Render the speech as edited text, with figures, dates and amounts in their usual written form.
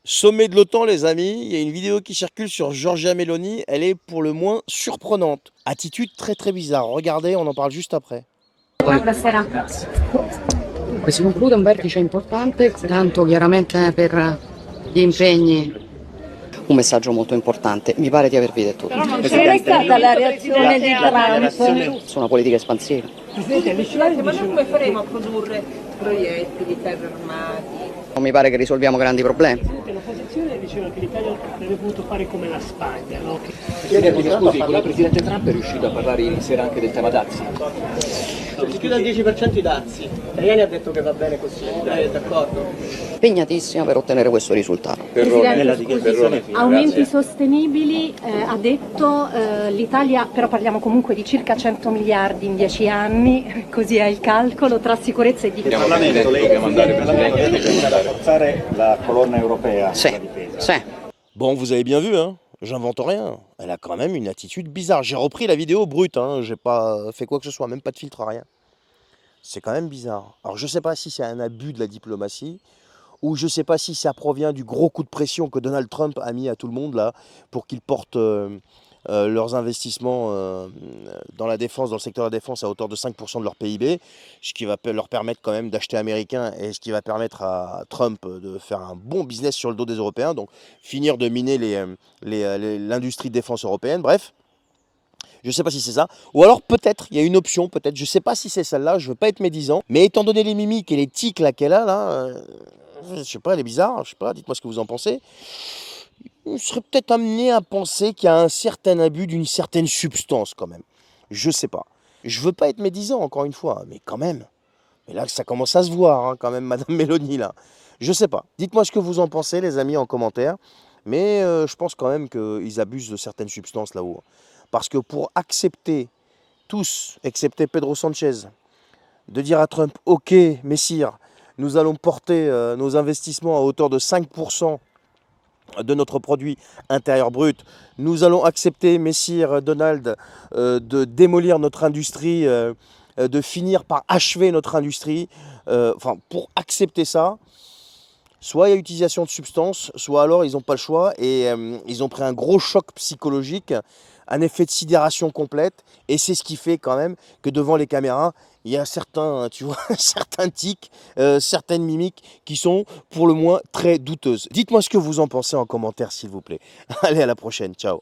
Sommet de l'OTAN, les amis, il y a une vidéo qui circule sur Giorgia Meloni, elle est pour le moins surprenante. Attitude très très bizarre, regardez, on en parle juste après. Buonasera. Si conclude un vertice importante, tanto chiaramente per gli impegni. Un messaggio molto importante, mi pare di avervi detto tutto. Non c'era stata la reazione di Trump. Su una politica espansiva. Presidente, ma noi come faremo a produrre proiettili, carri armati? Non mi pare che risolviamo grandi problemi. L'opposizione diceva che l'Italia avrebbe potuto fare come la Spagna, no? Scusi, con il presidente Trump è riuscito a parlare ieri sera anche del tema dazi? Si chiude al 10% i dazi. Tajani ha detto che va bene così, lei è d'accordo? Impegnatissima per ottenere questo risultato. Aumenti sostenibili, ha detto l'Italia, però parliamo comunque di circa 100 miliardi in 10 anni, così è il calcolo, tra sicurezza e difesa. Il Parlamento, lei dobbiamo rafforzare la colonna europea Sì, sulla difesa. sì. Bon, vous avez bien vu, hein, j'invente rien. Elle a quand même une attitude bizarre. J'ai repris la vidéo brute, hein, j'ai pas fait quoi que ce soit, même pas de filtre, rien. C'est quand même bizarre. Alors je sais pas si c'est un abus de la diplomatie, ou je sais pas si ça provient du gros coup de pression que Donald Trump a mis à tout le monde là, pour qu'ils portent leurs investissements dans la défense, dans le secteur de la défense à hauteur de 5% de leur PIB, ce qui va leur permettre quand même d'acheter américain et ce qui va permettre à Trump de faire un bon business sur le dos des Européens, donc finir de miner l'industrie de défense européenne, bref. Je ne sais pas si c'est ça. Ou alors peut-être, il y a une option, peut-être, je ne sais pas si c'est celle-là, je ne veux pas être médisant, mais étant donné les mimiques et les tics là qu'elle a là, je ne sais pas, elle est bizarre, je sais pas, dites-moi ce que vous en pensez. On serait peut-être amené à penser qu'il y a un certain abus d'une certaine substance quand même. Je sais pas. Je veux pas être médisant encore une fois, mais quand même. Mais là, ça commence à se voir hein, quand même, Madame Mélanie là. Je sais pas. Dites-moi ce que vous en pensez, les amis, en commentaire. Mais je pense quand même qu'ils abusent de certaines substances là-haut. Parce que pour accepter, tous, excepté Pedro Sanchez, de dire à Trump, ok, messire, nous allons porter nos investissements à hauteur de 5% de notre produit intérieur brut. Nous allons accepter, messire Donald, de démolir notre industrie, de finir par achever notre industrie. Enfin, pour accepter ça, soit il y a utilisation de substances, soit alors ils n'ont pas le choix et ils ont pris un gros choc psychologique, un effet de sidération complète. Et c'est ce qui fait quand même que devant les caméras, il y a certains, tu vois, certains tics, certaines mimiques qui sont pour le moins très douteuses. Dites-moi ce que vous en pensez en commentaire, s'il vous plaît. Allez, à la prochaine. Ciao.